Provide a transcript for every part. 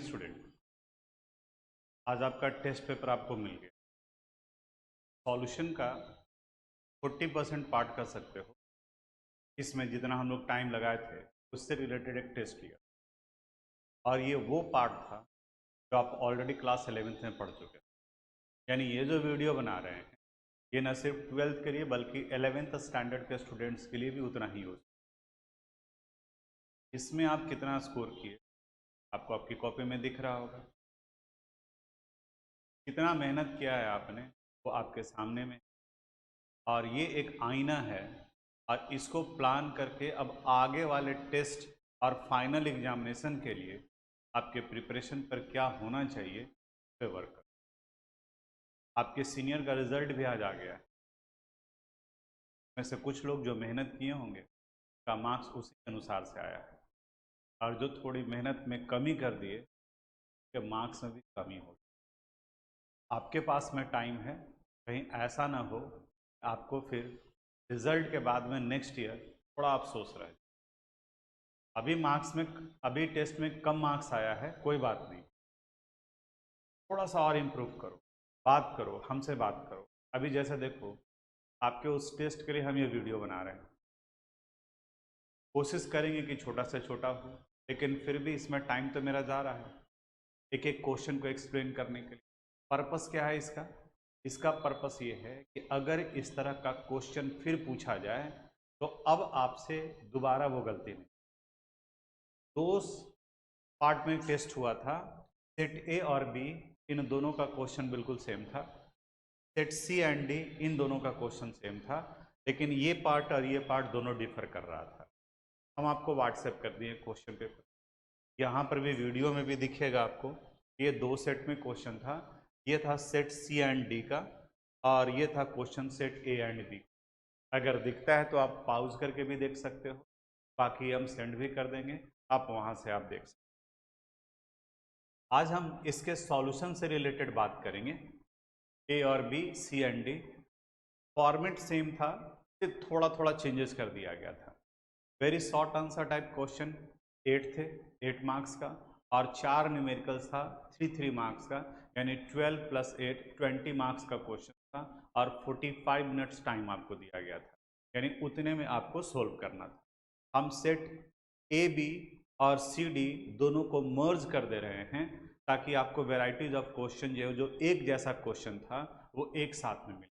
Student, आज आपका test paper आपको मिल गया। सॉल्यूशन का 40% पार्ट कर सकते हो। इसमें जितना हम लोग टाइम लगाए थे उससे रिलेटेड एक टेस्ट लिया, और ये वो पार्ट था जो आप ऑलरेडी क्लास 11th में पढ़ चुके हैं। यानी ये जो वीडियो बना रहे हैं ये न सिर्फ 12th के लिए बल्कि 11th स्टैंडर्ड के स्टूडेंट्स के लिए भी उतना ही यूज। इसमें आप कितना स्कोर किए आपको आपकी कॉपी में दिख रहा होगा। कितना मेहनत किया है आपने वो आपके सामने में, और ये एक आईना है, और इसको प्लान करके अब आगे वाले टेस्ट और फाइनल एग्जामिनेशन के लिए आपके प्रिपरेशन पर क्या होना चाहिए पे वर्क कर। आपके सीनियर का रिजल्ट भी आज आ गया है। में से कुछ लोग जो मेहनत किए होंगे का मार्क्स उसी अनुसार से आया है, और जो थोड़ी मेहनत में कमी कर दिए के मार्क्स में भी कमी होगी। आपके पास में टाइम है, कहीं ऐसा ना हो आपको फिर रिजल्ट के बाद में नेक्स्ट ईयर थोड़ा अफसोस रहे। अभी टेस्ट में कम मार्क्स आया है, कोई बात नहीं, थोड़ा सा और इम्प्रूव करो, बात करो, हमसे बात करो। अभी जैसे देखो, आपके उस टेस्ट के लिए हम ये वीडियो बना रहे हैं, कोशिश करेंगे कि छोटा से छोटा हो, लेकिन फिर भी इसमें टाइम तो मेरा जा रहा है एक एक क्वेश्चन को एक्सप्लेन करने के लिए। पर्पस क्या है इसका? इसका पर्पस ये है कि अगर इस तरह का क्वेश्चन फिर पूछा जाए तो अब आपसे दोबारा वो गलती नहीं। दो पार्ट में टेस्ट हुआ था, सेट ए और बी इन दोनों का क्वेश्चन बिल्कुल सेम था, सेट सी एंड डी इन दोनों का क्वेश्चन सेम था, लेकिन ये पार्ट और ये पार्ट दोनों डिफर कर रहा था। हम आपको व्हाट्सएप कर दिए क्वेश्चन पेपर, यहाँ पर भी वीडियो में भी दिखेगा आपको। ये दो सेट में क्वेश्चन था, ये था सेट सी एंड डी का, और ये था question set A and B. अगर दिखता है तो आप पॉज करके भी देख सकते हो, बाकी हम सेंड भी कर देंगे, आप वहाँ से आप देख सकते हो। आज हम इसके सॉल्यूशन से रिलेटेड बात करेंगे। ए और B, C and D, format same था, सिर्फ थोड़ा थोड़ा चेंजेस कर दिया गया था। Very short answer type question 8 थे, 8 मार्क्स का, और 4 न्यूमेरिकल्स था 3 मार्क्स का, यानी 12 + 8 20 मार्क्स का क्वेश्चन था, और 45 मिनट्स टाइम आपको दिया गया था, यानी उतने में आपको सोल्व करना था। हम सेट ए बी और सी डी दोनों को मर्ज कर दे रहे हैं ताकि आपको वेराइटीज ऑफ क्वेश्चन जो एक जैसा क्वेश्चन था वो एक साथ में मिले।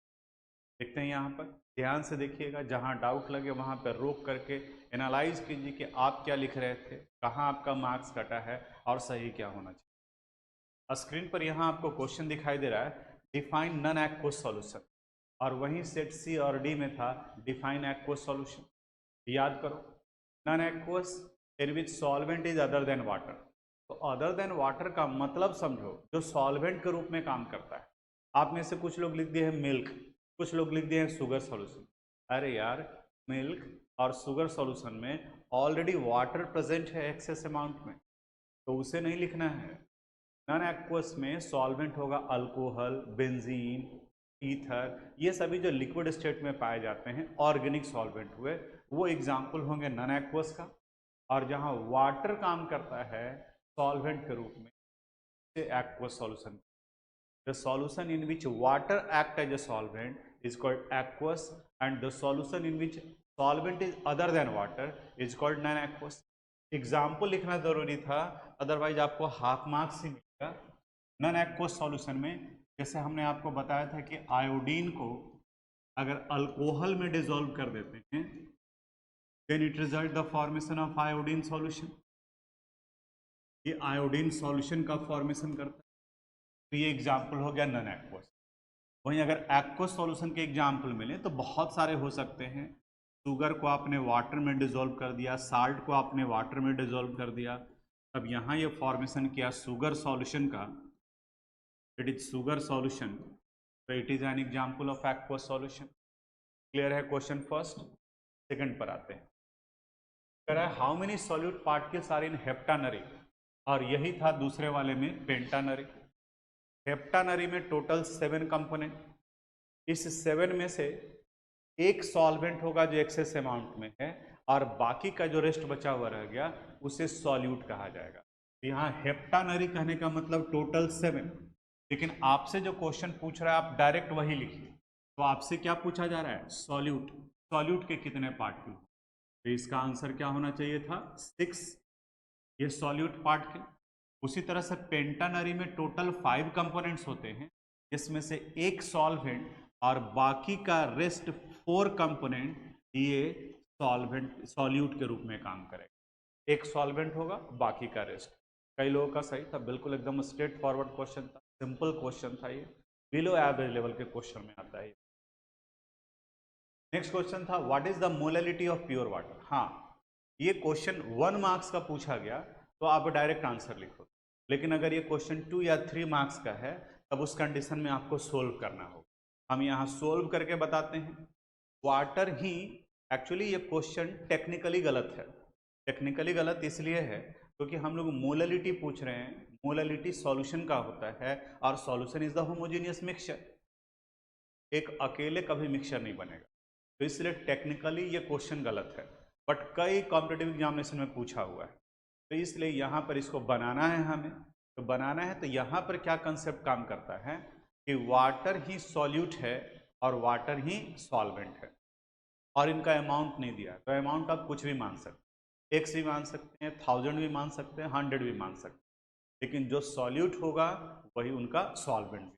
देखते हैं यहाँ पर, ध्यान से देखिएगा, जहाँ डाउट लगे वहाँ पर रोक करके एनालाइज कीजिए कि आप क्या लिख रहे थे, कहाँ आपका मार्क्स कटा है और सही क्या होना चाहिए। स्क्रीन पर यहाँ आपको क्वेश्चन दिखाई दे रहा है, डिफाइन नॉन एक्वस सॉल्यूशन, और वहीं सेट सी और डी में था डिफाइन एक्वस सॉल्यूशन। याद करो, non aqueous in which solvent is other than water. तो अदर देन वाटर का मतलब समझो जो सॉल्वेंट के रूप में काम करता है। आप में से कुछ लोग लिख दिए हैं मिल्क, कुछ लोग लिख दिए हैं शुगर सॉल्यूशन। अरे यार, मिल्क और शुगर सॉल्यूशन में ऑलरेडी वाटर प्रेजेंट है एक्सेस अमाउंट में, तो उसे नहीं लिखना है। नॉन एक्वस में सॉल्वेंट होगा अल्कोहल, बेंजीन, ईथर, ये सभी जो लिक्विड स्टेट में पाए जाते हैं ऑर्गेनिक सॉल्वेंट हुए, वो एग्जाम्पल होंगे नॉन एक्वस का। और जहाँ वाटर काम करता है सॉल्वेंट के रूप में, aqueous solution. The solution in which water act as a solvent is called aqueous, and the solution in which solvent is other than water is called non-aqueous. Example लिखना जरूरी था, अदरवाइज आपको हाफ मार्क्स ही मिलेगा। Non aqueous solution में जैसे हमने आपको बताया था कि आयोडीन को अगर अल्कोहल में डिसॉल्व कर देते हैं then it result the formation of iodine solution. ये आयोडीन सॉल्यूशन का फॉर्मेशन करता है, तो ये एग्जाम्पल हो गया नॉन एक्वस। वहीं अगर एक्वस सॉल्यूशन के एग्जाम्पल मिले तो बहुत सारे हो सकते हैं। शुगर को आपने वाटर में डिसॉल्व कर दिया, साल्ट को आपने वाटर में डिसॉल्व कर दिया, अब यहाँ ये फॉर्मेशन किया शुगर सॉल्यूशन का, इट इज शुगर सॉल्यूशन, तो it is an example of aqueous solution. Clear है क्वेश्चन फर्स्ट? सेकंड पर आते हैं, कह रहा है how many solute particles are in heptane, और यही था दूसरे वाले में पेंटानरी। हेप्टानरी में टोटल 7 कंपोनेंट, इस 7 में से एक सॉल्वेंट होगा जो एक्सेस अमाउंट में है, और बाकी का जो रेस्ट बचा हुआ रह गया उसे सॉल्यूट कहा जाएगा। यहाँ हेप्टानरी कहने का मतलब टोटल 7, लेकिन आपसे जो क्वेश्चन पूछ रहा है आप डायरेक्ट वही लिखिए। तो आपसे क्या पूछा जा रहा है, सॉल्यूट, सॉल्यूट के कितने पार्टिकल, तो इसका आंसर क्या होना चाहिए था 6, ये सॉल्यूट पार्ट के। उसी तरह से पेंटानरी में टोटल 5 कंपोनेंट्स होते हैं, जिसमें से एक सॉल्वेंट और बाकी का रेस्ट 4 कंपोनेंट ये सॉल्वेंट सॉल्यूट के रूप में काम करेगा। एक सॉल्वेंट होगा, बाकी का रेस्ट। कई लोगों का सही था, बिल्कुल एकदम स्ट्रेट फॉरवर्ड क्वेश्चन था, सिंपल क्वेश्चन था ये, बिलो एवरेज लेवल के क्वेश्चन में आता है। नेक्स्ट क्वेश्चन था what is the molality of pure water. हाँ, ये क्वेश्चन 1 मार्क्स का पूछा गया तो आप डायरेक्ट आंसर लिखो, लेकिन अगर ये क्वेश्चन 2 या 3 मार्क्स का है तब उस कंडीशन में आपको सोल्व करना होगा। हम यहाँ सोल्व करके बताते हैं। वाटर ही, एक्चुअली ये क्वेश्चन टेक्निकली गलत है। टेक्निकली गलत इसलिए है क्योंकि हम लोग मोलैलिटी पूछ रहे हैं, मोलैलिटी सॉल्यूशन का होता है और solution is the homogeneous mixture, एक अकेले कभी मिक्सचर नहीं बनेगा, तो इसलिए टेक्निकली ये क्वेश्चन गलत है, बट कई कॉम्पिटिटिव एग्जामिनेशन में पूछा हुआ है, तो इसलिए यहाँ पर इसको बनाना है हमें। तो बनाना है तो यहाँ पर क्या कंसेप्ट काम करता है कि वाटर ही सॉल्यूट है और वाटर ही सॉल्वेंट है, और इनका अमाउंट नहीं दिया, तो अमाउंट आप कुछ भी मान सकते हैं, x भी मान सकते हैं, 1000 भी मान सकते हैं, 100 भी मान सकते हैं, लेकिन जो सॉल्यूट होगा वही उनका सॉल्वेंट।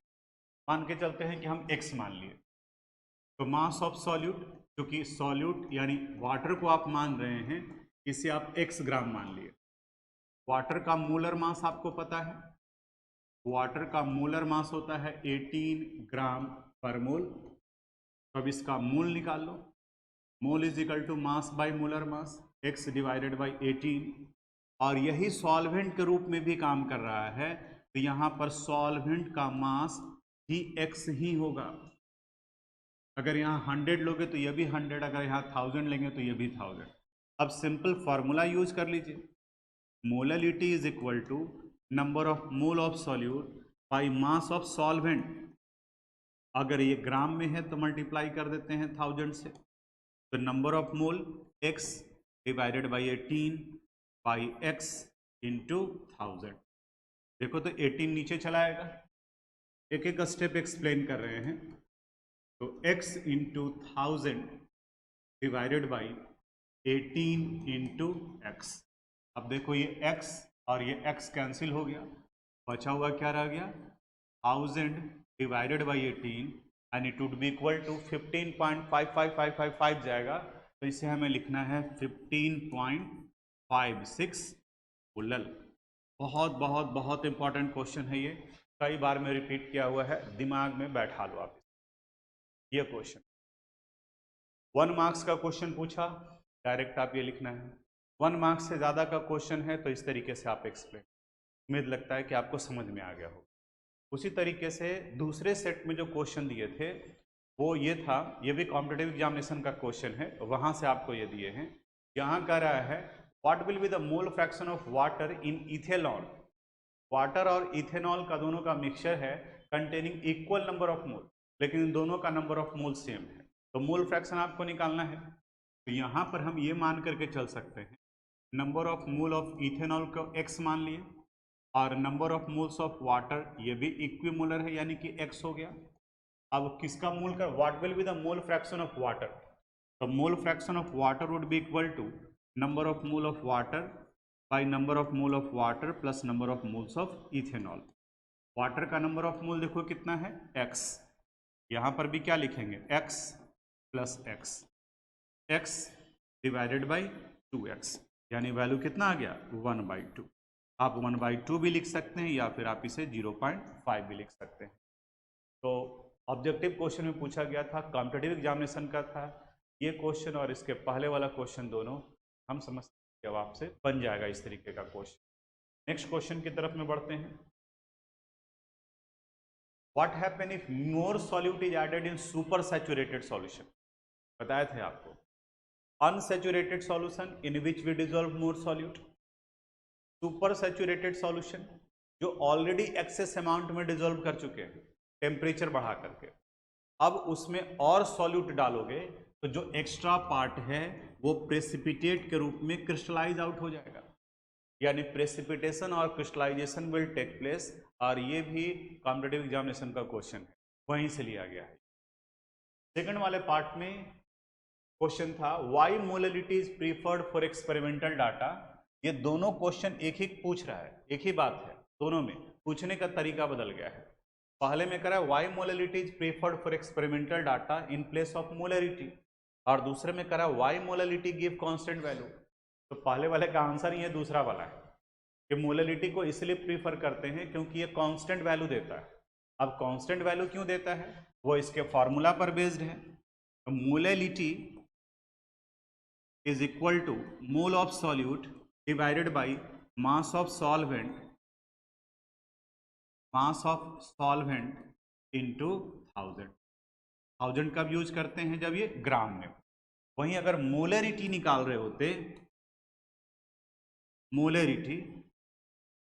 मान के चलते हैं कि हम x मान लिए, तो मास ऑफ सॉल्यूट, क्योंकि सॉल्यूट यानी वाटर को आप मान रहे हैं, इसे आप x ग्राम मान लिए। वाटर का मोलर मास आपको पता है, वाटर का मोलर मास होता है 18 ग्राम पर मोल। तो अब इसका मोल निकाल लो, mole is equal to mass by molar mass, x divided by 18, और यही सॉल्वेंट के रूप में भी काम कर रहा है, तो यहाँ पर सॉल्वेंट का मास ही x ही होगा। अगर यहाँ 100 लोगे तो ये भी 100, अगर यहाँ 1000 लेंगे तो ये भी 1000। अब सिंपल फार्मूला यूज कर लीजिए, molality is equal to number of mole of solute by mass of solvent. अगर ये ग्राम में है तो मल्टीप्लाई कर देते हैं 1000 से, तो number of mole x divided by 18 by x into 1000। देखो तो 18 नीचे चला आएगा, एक एक स्टेप एक्सप्लेन कर रहे हैं। तो x into 1000 divided by 18 into x। अब देखो ये x और ये x कैंसिल हो गया, बचा हुआ क्या रह गया 1000 divided by 18, and it would be equal to 15.55555 जाएगा, तो इसे हमें लिखना है 15.56 बुलल। बहुत बहुत बहुत इंपॉर्टेंट क्वेश्चन है ये, कई बार में रिपीट किया हुआ है, दिमाग में बैठा लो आप। ये क्वेश्चन 1 मार्क्स का क्वेश्चन पूछा, डायरेक्ट आप ये लिखना है। 1 मार्क्स से ज़्यादा का क्वेश्चन है तो इस तरीके से आप एक्सप्लेन, उम्मीद लगता है कि आपको समझ में आ गया हो। उसी तरीके से दूसरे सेट में जो क्वेश्चन दिए थे वो ये था, ये भी कॉम्पिटिटिव एग्जामिनेशन का क्वेश्चन है, वहाँ से आपको ये दिए हैं। यहाँ कह रहा है what will be the mole fraction of water in ethanol. Water और इथेनॉल का दोनों का मिक्सचर है कंटेनिंग इक्वल नंबर ऑफ मोल, लेकिन इन दोनों का नंबर ऑफ मोल सेम है, तो मोल फ्रैक्शन आपको निकालना है। तो यहाँ पर हम ये मान करके चल सकते हैं, number of mole of ethanol को x मान लिए, और number of moles of water ये भी इक्विमोलर है यानी कि x हो गया। अब किसका मोल का, what will be the mole fraction of water, तो mole fraction of water would be equal to number of mole of water by number of mole of water plus number of moles of ethanol. Water का number of mole देखो कितना है x, यहाँ पर भी क्या लिखेंगे x plus x divided by 2x, यानी वैल्यू कितना आ गया 1/2। आप 1/2 भी लिख सकते हैं या फिर आप इसे 0.5 भी लिख सकते हैं। तो ऑब्जेक्टिव क्वेश्चन में पूछा गया था, कॉम्पिटिटिव एग्जामिनेशन का था ये क्वेश्चन, और इसके पहले वाला क्वेश्चन दोनों हम समझते हैं जवाब से बन जाएगा इस तरीके का क्वेश्चन। नेक्स्ट क्वेश्चन की तरफ में बढ़ते हैं। What happen if more solute is added in super saturated solution. बताए थे आपको unsaturated solution in which we dissolve more solute, super saturated solution जो ऑलरेडी एक्सेस अमाउंट में डिजोल्व कर चुके हैं टेम्परेचर बढ़ा करके, अब उसमें और सॉल्यूट डालोगे तो जो एक्स्ट्रा पार्ट है वो प्रेसिपिटेट के रूप में क्रिस्टलाइज आउट हो जाएगा। यानी प्रेसिपिटेशन और क्रिस्टलाइजेशन विल टेक प्लेस, और ये भी कॉम्पिटिटिव एग्जामिनेशन का क्वेश्चन है, वहीं से लिया गया है। सेकंड वाले पार्ट में क्वेश्चन था why molality is preferred for experimental data. ये दोनों क्वेश्चन एक ही पूछ रहा है, एक ही बात है, दोनों में पूछने का तरीका बदल गया है। पहले में करा why molality is preferred for experimental data in place of molality, और दूसरे में करा why molality give constant value. तो पहले वाले का आंसर ही है दूसरा वाला है कि मोलैलिटी को इसलिए प्रीफर करते हैं क्योंकि ये कांस्टेंट वैल्यू देता है। अब कांस्टेंट वैल्यू क्यों देता है, वो इसके फॉर्मूला पर बेस्ड है। तो molality is equal to mole of solute divided by mass of solvent, mass of solvent into 1000। 1000 कब यूज करते हैं, जब ये ग्राम में। वहीं अगर मोलैरिटी निकाल रहे होते, मोलैरिटी,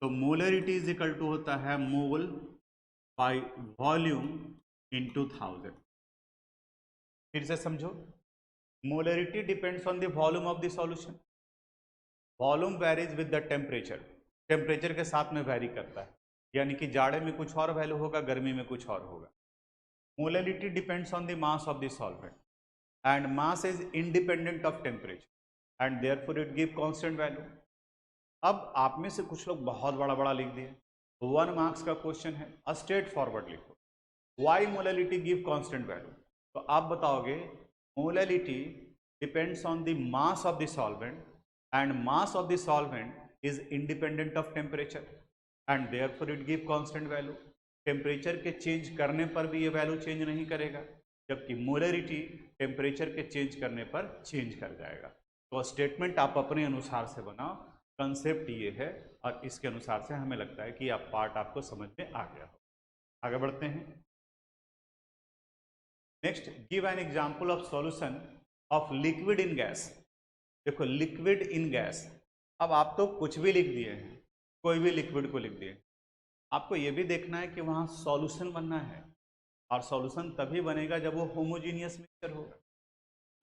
तो मोलैरिटी इज इक्वल टू होता है मोल बाय वॉल्यूम इनटू 1000। फिर से समझो, molarity depends on the volume of the solution. Volume varies with the temperature, temperature के साथ में वेरी करता है, यानी कि जाड़े में कुछ और वैल्यू होगा, गर्मी में कुछ और होगा। Molality depends on the mass of the solvent and mass is independent of temperature and therefore it give constant value. अब आप में से कुछ लोग बहुत बड़ा बड़ा लिख दिए, 1 मार्क्स का क्वेश्चन है, स्ट्रेट फॉरवर्ड लिखो why molality give constant value. तो आप बताओगे molality depends on the mass of the solvent and mass of the solvent is independent of temperature and therefore it give constant value. Temperature के change करने पर भी ये value change नहीं करेगा, जबकि मोलैरिटी टेम्परेचर के चेंज करने पर चेंज कर जाएगा। तो स्टेटमेंट आप अपने अनुसार से बनाओ, कंसेप्ट ये है, और इसके अनुसार से हमें लगता है कि आप पार्ट आपको समझ में आ गया हो। आगे बढ़ते हैं। Next, give an example of solution of liquid in gas. देखो लिक्विड इन गैस, अब आप तो कुछ भी लिख दिए हैं, कोई भी लिक्विड को लिख दिए, आपको ये भी देखना है कि वहाँ सॉल्यूशन बनना है, और सॉल्यूशन तभी बनेगा जब वो होमोजीनियस मिक्सचर होगा।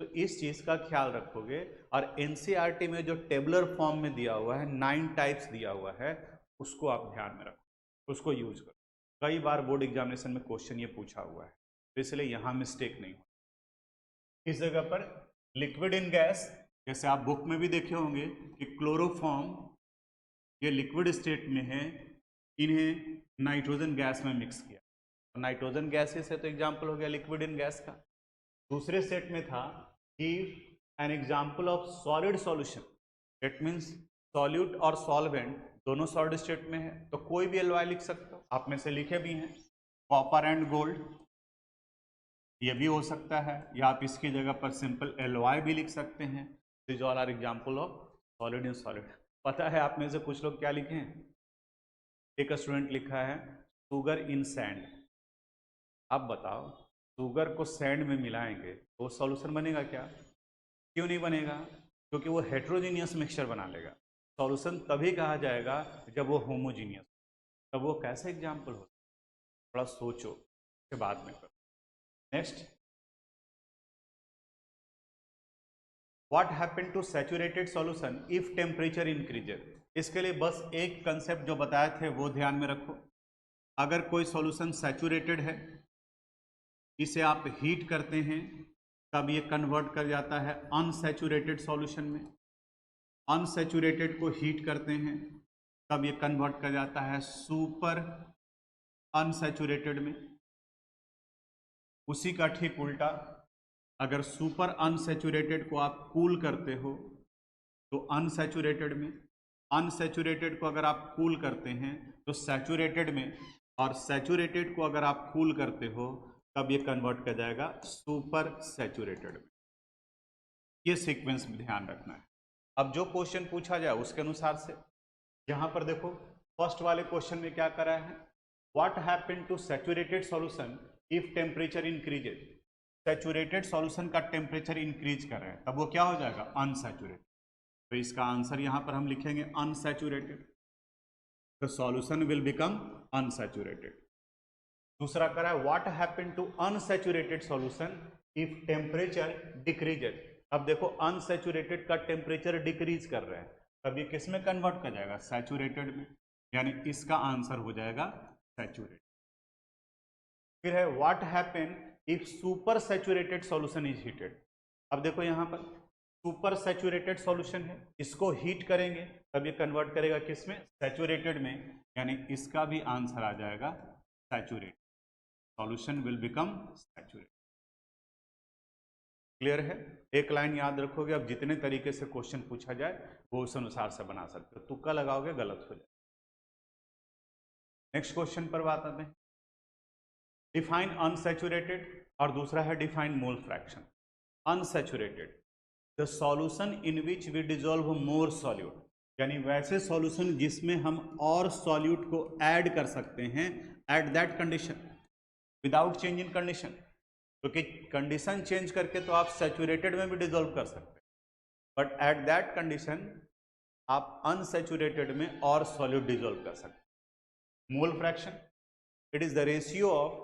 तो इस चीज़ का ख्याल रखोगे, और एनसीईआरटी में जो टेबुलर फॉर्म में दिया हुआ है 9 टाइप्स दिया हुआ है, उसको आप ध्यान में रखो, उसको यूज करो। कई बार बोर्ड एग्जामिनेशन में क्वेश्चन ये पूछा हुआ है, तो इसलिए यहाँ मिस्टेक नहीं हो। इस जगह पर लिक्विड इन गैस, जैसे आप बुक में भी देखे होंगे कि क्लोरोफॉर्म ये लिक्विड स्टेट में है, इन्हें नाइट्रोजन गैस में मिक्स किया, नाइट्रोजन गैसेस है तो एग्जाम्पल हो गया लिक्विड इन गैस का। दूसरे सेट में था give an example of solid solution, it means solute और सॉल्वेंट दोनों सॉलिड स्टेट में है, तो कोई भी एलवाई लिख सकते हो, आप में से लिखे भी हैं कॉपर एंड गोल्ड, ये भी हो सकता है, या आप इसकी जगह पर सिंपल एलवाई भी लिख सकते हैं। This all are example of solid in solid. पता है आप में से कुछ लोग क्या लिखे हैं, एक स्टूडेंट लिखा है शुगर इन सैंड। अब बताओ शुगर को सैंड में मिलाएंगे तो सॉल्यूशन बनेगा क्या? क्यों नहीं बनेगा? क्योंकि वो हेट्रोजीनियस मिक्सचर बना लेगा। सॉल्यूशन तभी कहा जाएगा जब वो होमोजीनियस। तब वो कैसे एग्जाम्पल हो, थोड़ा सोचो, के बाद में करो। Next, what happen to saturated solution if temperature increases. इसके लिए बस एक कंसेप्ट जो बताए थे वो ध्यान में रखो। अगर कोई सॉल्यूशन सैचुरेटेड है, इसे आप हीट करते हैं, तब ये कन्वर्ट कर जाता है अनसैचुरेटेड सॉल्यूशन में। अनसैचुरेटेड को हीट करते हैं, तब ये कन्वर्ट कर जाता है सुपर अनसैचुरेटेड में। उसी का ठीक उल्टा, अगर सुपर अनसैचुरेटेड को आप कूल करते हो तो अनसैचुरेटेड में, अनसैचुरेटेड को अगर आप कूल करते हैं तो सैचुरेटेड में, और सैचुरेटेड को अगर आप कूल करते हो तब ये कन्वर्ट कर जाएगा सुपर सैचुरेटेड में। ये सीक्वेंस में ध्यान रखना है। अब जो क्वेश्चन पूछा जाए उसके अनुसार से, यहाँ पर देखो फर्स्ट वाले क्वेश्चन में क्या करा है, what happen to saturated solution if temperature increases. Saturated solution का टेम्परेचर इंक्रीज कर रहे हैं, तब वो क्या हो जाएगा अनसैचुरेटेड। तो इसका आंसर यहाँ पर हम लिखेंगे unsaturated, the solution will become unsaturated. दूसरा करा है what happen to unsaturated solution if temperature decreases. अब देखो अनसैचुरेटेड का टेम्परेचर डिक्रीज कर रहे हैं, तब ये किस में कन्वर्ट कर जाएगा, सैचुरेटेड में, यानी इसका आंसर हो जाएगा सैचुरेटेड। फिर है what happen if super saturated solution is heated. अब देखो यहाँ पर सुपर सैचुरेटेड सॉल्यूशन है, इसको हीट करेंगे तब ये कन्वर्ट करेगा किस में, सैचुरेटेड में, यानी इसका भी आंसर आ जाएगा saturated, solution will become saturated. Clear है? एक लाइन याद रखोगे, अब जितने तरीके से क्वेश्चन पूछा जाए वो उस अनुसार से बना सकते हो, तुक्का लगाओगे गलत हो जाए। नेक्स्ट क्वेश्चन पर बात आते हैं, डिफाइन अनसैचुरेटेड और दूसरा है define mole fraction. Unsaturated the solution in which we dissolve more solute, यानी वैसे सॉल्यूशन जिसमें हम और सॉल्यूट को ऐड कर सकते हैं at that condition without change in condition, क्योंकि कंडीशन चेंज करके तो आप सैचुरेटेड में भी डिजोल्व कर सकते हैं, बट एट दैट कंडीशन आप अनसैचुरेटेड में और सॉल्यूट डिजोल्व कर सकते हैं। Mole fraction, it is the ratio of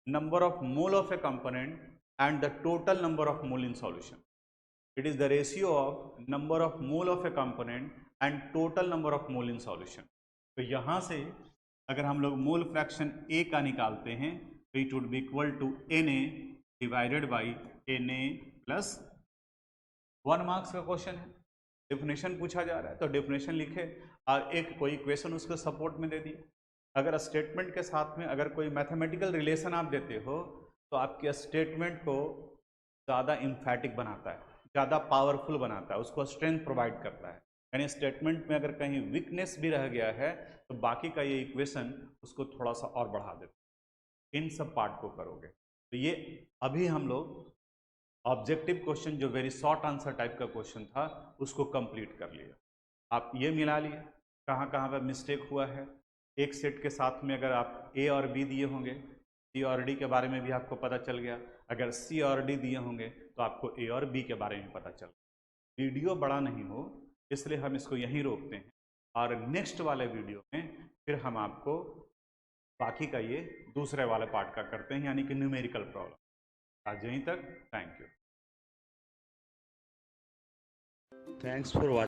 number of mole of a component and the total number of mole in solution. It is the ratio of number of mole of a component and total number of mole in solution. तो यहाँ से अगर हम लोग mole fraction A का निकालते हैं तो it would be equal to Na divided by Na plus 1 marks का क्वेश्चन है, डेफिनेशन पूछा जा रहा है तो डेफिनेशन लिखे और एक कोई इक्वेशन उसके सपोर्ट में दे दिए। अगर स्टेटमेंट के साथ में अगर कोई मैथमेटिकल रिलेशन आप देते हो तो आपके स्टेटमेंट को ज़्यादा इम्फैटिक बनाता है, ज़्यादा पावरफुल बनाता है, उसको स्ट्रेंथ प्रोवाइड करता है। यानी स्टेटमेंट में अगर कहीं वीकनेस भी रह गया है तो बाकी का ये इक्वेशन उसको थोड़ा सा और बढ़ा देता है। इन सब पार्ट को करोगे तो ये अभी हम लोग ऑब्जेक्टिव क्वेश्चन जो वेरी शॉर्ट आंसर टाइप का क्वेश्चन था उसको कंप्लीट कर लिया। आप ये मिला लिए कहाँ कहाँ पर मिस्टेक हुआ है, एक सेट के साथ में अगर आप ए और बी दिए होंगे, सी और डी के बारे में भी आपको पता चल गया, अगर सी और डी दिए होंगे तो आपको ए और बी के बारे में पता चल गया। वीडियो बड़ा नहीं हो इसलिए हम इसको यहीं रोकते हैं और नेक्स्ट वाले वीडियो में फिर हम आपको बाकी का ये दूसरे वाले पार्ट का करते हैं, यानी कि न्यूमेरिकल प्रॉब्लम। आज यहीं तक, thank you, thanks for watching.